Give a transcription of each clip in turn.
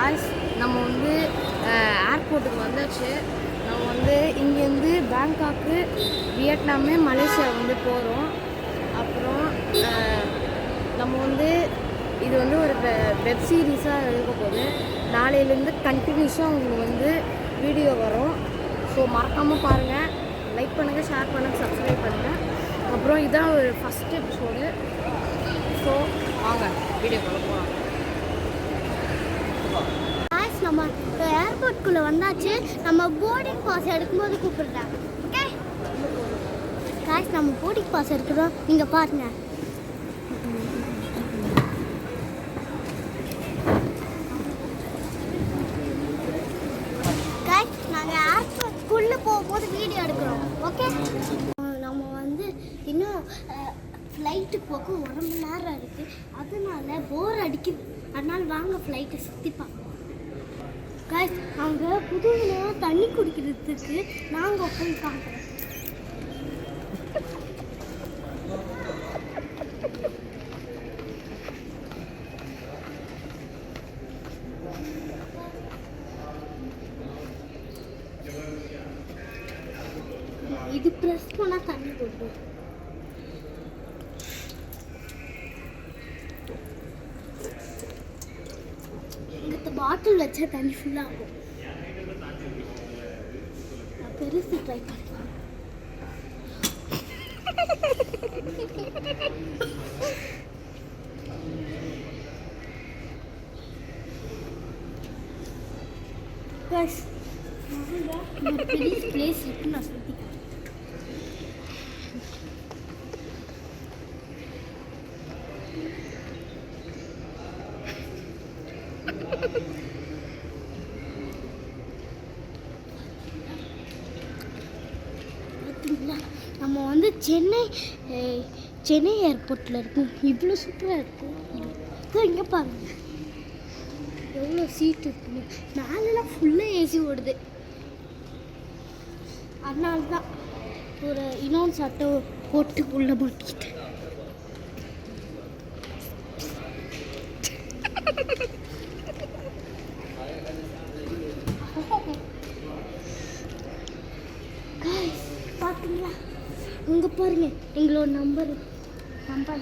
Guys நம்ம வந்து ஏர்போர்ட்டுக்கு வந்தாச்சு. நம்ம வந்து இங்கேருந்து பேங்காக்கு, வியட்நாமு, மலேசியா வந்து போகிறோம். அப்புறம் நம்ம வந்து இது வந்து ஒரு வெப் சீரீஸாக இருக்க போகுது. நாளையிலேருந்து கண்டினியூஸாக உங்களுக்கு வந்து வீடியோ வரும். ஸோ மறக்காமல் பாருங்கள், லைக் பண்ணுங்கள், ஷேர் பண்ணுங்கள், சப்ஸ்கிரைப் பண்ணுங்கள். அப்புறம் இதான் ஒரு ஃபஸ்ட் எபிசோடு. ஸோ வாங்க வீடியோக்குள்ளே போகலாம். நம்ம ஏர்போர்ட்குள்ளே வந்தாச்சு. நம்ம போர்டிங் பாஸ் எடுக்கும்போது கூப்பிடுறேன். ஓகே காய்ஸ், நம்ம போர்டிங் பாஸ் எடுக்கிறோம். நீங்கள் பாருங்க. காய்ஸ், நாங்கள் ஏர்போர்ட்குள்ளே போகும்போது வீடியோ எடுக்கிறோம். ஓகே, நம்ம வந்து இன்னும் ஃப்ளைட்டுக்கு போக 1 மணி நேரம் இருக்குது. அதனால போர் அடிக்குது. அதனால் வாங்க ஃப்ளைட்டை சுற்றி பார்க்கலாம். காய்ஸ், அங்கே புதுவினா தண்ணி குடிக்கிறதுக்கு நாங்கள் போய் பார்க்குறோம். இது ப்ரெஸ் பண்ணால் தண்ணி கொடுக்கும். பாட்டில் வச்சா தண்ணி ஃபுல்லாக ஆகும். நான் பெருசு ட்ரை பண்ணுறேன். பெரிய பிளேஸ் இருக்கு, நான் சுற்றிக்கிறேன். நம்ம வந்து சென்னை ஏர்போர்ட்டில் இருக்கும். இவ்வளோ சூப்பராக இருக்கும். இங்கே பாருங்க எவ்வளோ சீட் இருக்குன்னு. மேலெலாம் ஃபுல்லாக ஏசி ஓடுது. அதனால தான் ஒரு இன்னொன்று சட்டை போட்டு உள்ள மாட்டிக்கிட்டேன். பார்த்தீங்களா, இங்கே பாருங்க எங்களோட நம்பர்லாம் இருக்கு. நம்பர்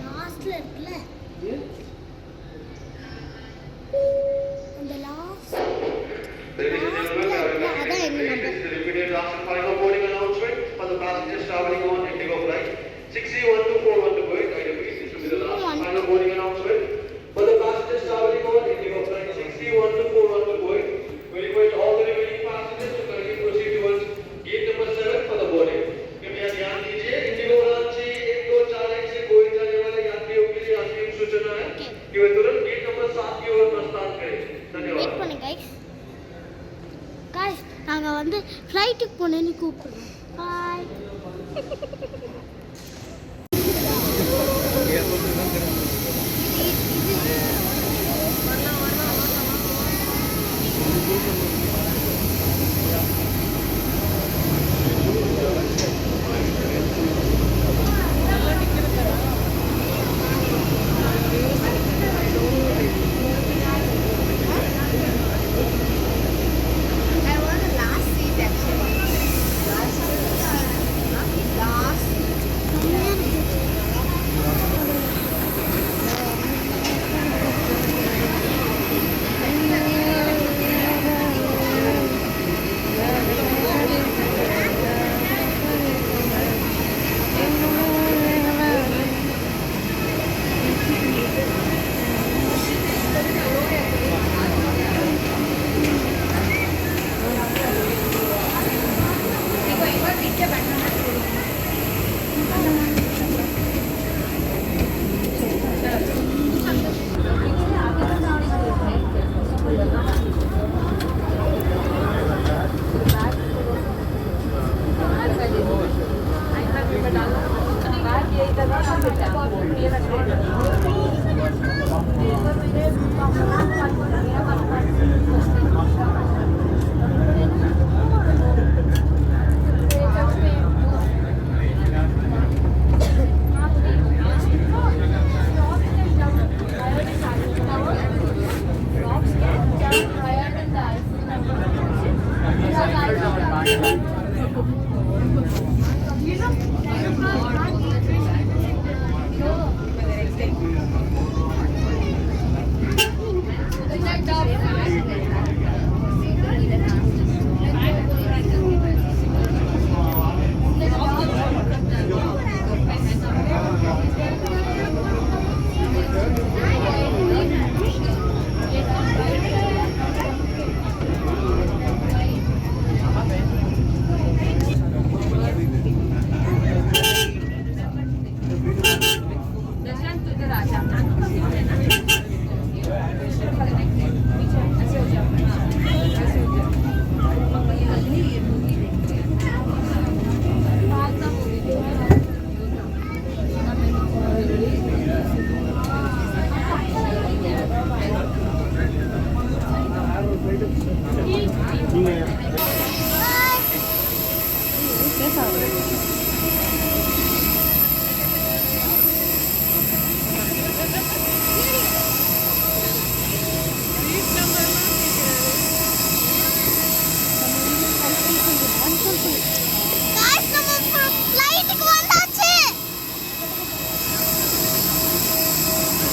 லாஸ்ட்ல இருக்குல்ல, அந்த லாஸ்ட்ல இருக்குல்ல, அதான் எங்க நம்பர். நாங்கள் வந்து ஃப்ளைட்டுக்கு போனேன்னு கூப்பிடுறோம். பாய்.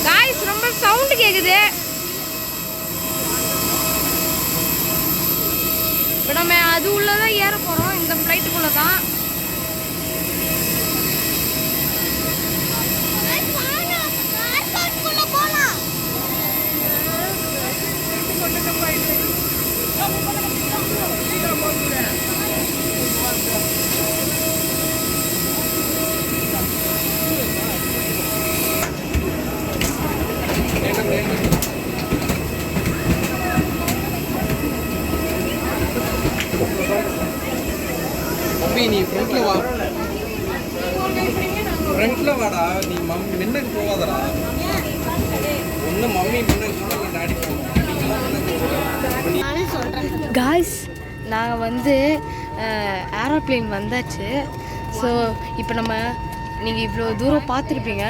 காய்ஸ் ரொம்ப சவுண்ட் கேக்குது. இப்போ நம்ம அது உள்ளதான் ஏற போறோம். இந்த ஃப்ளைட்டுக்குள்ள தான். நீ ஃப்ரண்ட்ல வா, ஃப்ரண்ட்ல வாடா. நீ முன்னுக்கு போவாதடா. ஒன்று மம்மி முன்னுக்கு போனா டாடி போவோம். காய்ஸ் நாங்கள் வந்து ஏரோப்ளேன் வந்தாச்சு. ஸோ இப்போ நீங்கள் இவ்வளோ தூரம் பார்த்துருப்பீங்க.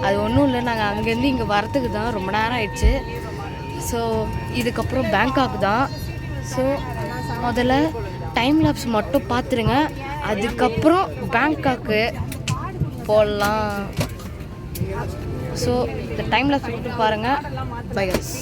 அது ஒன்றும் இல்லை, நாங்கள் அங்கேருந்து இங்கே வரத்துக்கு தான் ரொம்ப நேரம் ஆயிடுச்சு. ஸோ இதுக்கப்புறம் பேங்காக் தான். ஸோ முதல்ல டைம் லேப்ஸ் மட்டும் பார்த்துருங்க, அதுக்கப்புறம் பேங்காக்கு போடலாம். ஸோ இந்த டைம் லேப்ஸ் மட்டும் பாருங்கள். Bye guys.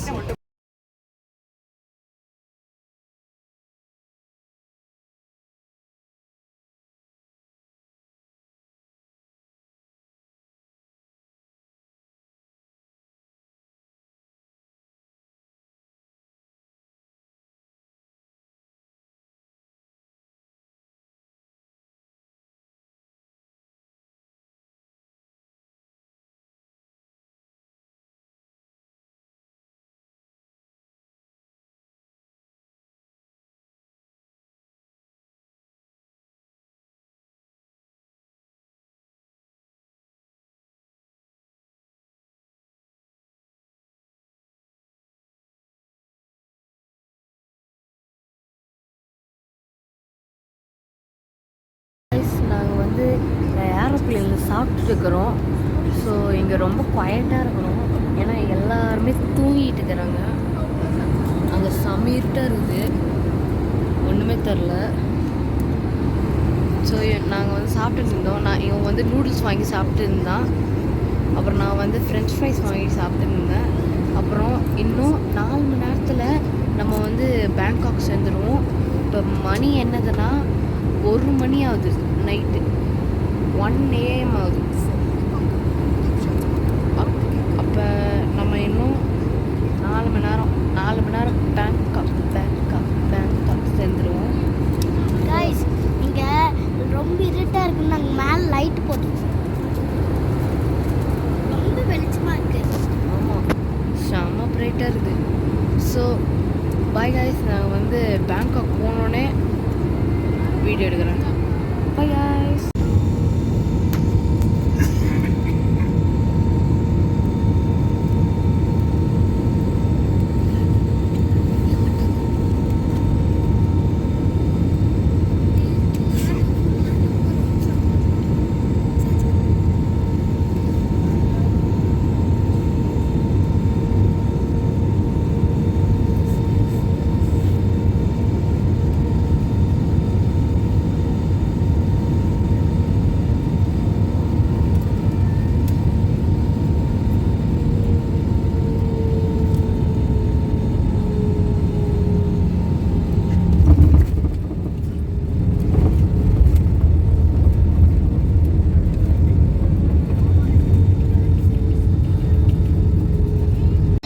நாங்கள் வந்து ஏரோப்ளேனில் சாப்பிட்டுட்டு இருக்கிறோம். ஸோ இங்கே ரொம்ப குவைட்டாக இருக்கணும், ஏன்னா எல்லாருமே தூங்கிட்டு இருக்கிறாங்க. அங்கே சமீர்ட்டாக இருக்குது, ஒன்றுமே தெரில. ஸோ நாங்கள் வந்து சாப்பிட்டுட்டு இருந்தோம். இவன் வந்து நூடுல்ஸ் வாங்கி சாப்பிட்டு இருந்தான். அப்புறம் நான் வந்து ஃப்ரெஞ்ச் ஃப்ரைஸ் வாங்கி சாப்பிட்டு இருந்தேன். அப்புறம் இன்னும் 4 மணி நேரத்தில் நம்ம வந்து பேங்காக் சேர்ந்துருவோம். இப்போ மணி என்னதுன்னா 1 மணி ஆகுது, நைட்டு 1 AM ஆகுது. அப்போ நம்ம இன்னும் 4 மணி நேரம் பேங்காக் சேர்ந்துருவோம். गाइस இங்கே ரொம்ப இருட்டாக இருக்குன்னு நாங்கள் மேலே லைட் போட்டுருக்கோம். ரொம்ப வெளிச்சமாக இருக்குது. ஆமாம், செம்ம பிரைட்டாக இருக்குது. ஸோ பாய் காய்ஸ், நாங்கள் வந்து பேங்காக் போனோடனே வீடியோ எடுக்கிறேன். Bye guys.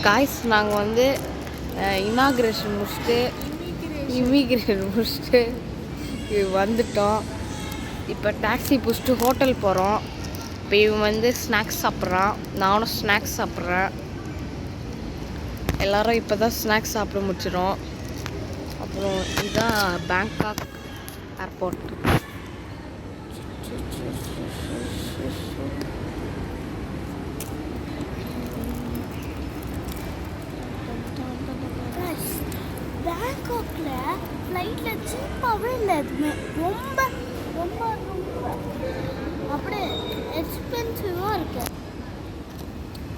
காய்ஸ், நாங்கள் வந்து இனாக்ரேஷன் முடிச்சுட்டு இமிக்ரேஷன் முடிச்சுட்டு வந்துட்டோம். இப்போ டாக்ஸி பிடிச்சிட்டு ஹோட்டல் போகிறோம். இப்போ இவன் வந்து ஸ்நாக்ஸ் சாப்பிட்றான், நானும் ஸ்நாக்ஸ் சாப்பிட்றேன். எல்லோரும் இப்போ தான் ஸ்நாக்ஸ் சாப்பிட முடிச்சிடும். அப்புறம் இதுதான் பேங்காக் ஏர்போர்ட். பேங்காக்ல ஃப்ளைட்டில் சீப்பாகவே இல்லை, எதுவுமே ரொம்ப ரொம்ப ரொம்ப அப்படியே எக்ஸ்பென்சிவாக இருக்கு.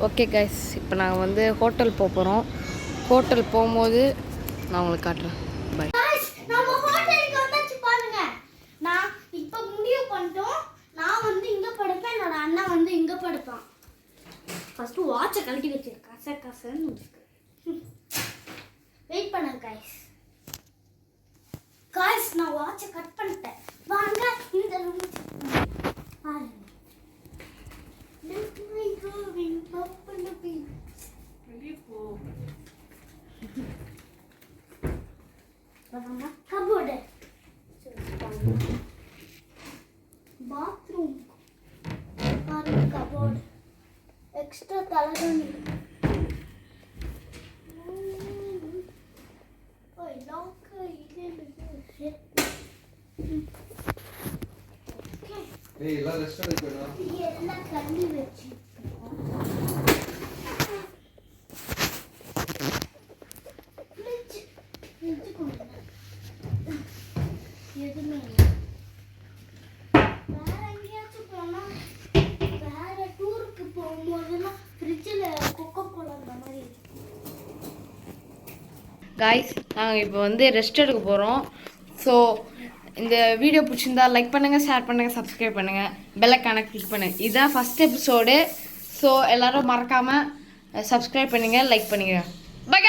ஓகே கைஸ், இப்போ நாங்கள் வந்து ஹோட்டல் போகிறோம். ஹோட்டல் போகும்போது நான் உங்களுக்கு காட்டுறேன். பை. நம்ம ஹோட்டலுக்கு வந்தாச்சு பாருங்க. நான் இப்போ முடிவு பண்ணிட்டோம், நான் வந்து இங்கே படுப்பேன், என்னோட அண்ணா வந்து இங்கே படுப்பான். ஃபஸ்ட்டு வாட்சை கழட்டி வச்சிருக்கேன், காசுன்னு வச்சுருக்கேன். வெயிட் பண்ணுங்க காய்ஸ், நான் வாட்சை கட் பண்ணிட்டேன். வாங்க இந்த ரூம் பாருங்க. கபோர்டு, பாத்ரூம் பாருங்க, கபோர்டு, எக்ஸ்ட்ரா தலைகணி, எல்லாம் ரெஸ்ட் எடுக்கணும். எல்லாம் கண்ணி வச்சு எதுவுமே வேற எங்கேயாச்சும் போனா, வேற டூருக்கு போகும்போதெல்லாம் ஃப்ரிட்ஜில் கொக்கோ கோலா அந்த மாதிரி காய்ஸ், நாங்கள் இப்போ வந்து ரெஸ்ட் எடுக்க போகிறோம். ஸோ இந்த வீடியோ பிடிச்சிருந்தா லைக் பண்ணுங்கள், ஷேர் பண்ணுங்கள், சப்ஸ்கிரைப் பண்ணுங்கள், பெல் ஐகானை கிளிக் பண்ணுங்கள். இதுதான் ஃபஸ்ட் எபிசோடு. ஸோ எல்லோரும் மறக்காமல் சப்ஸ்கிரைப் பண்ணுங்கள், லைக் பண்ணுங்கள். பை.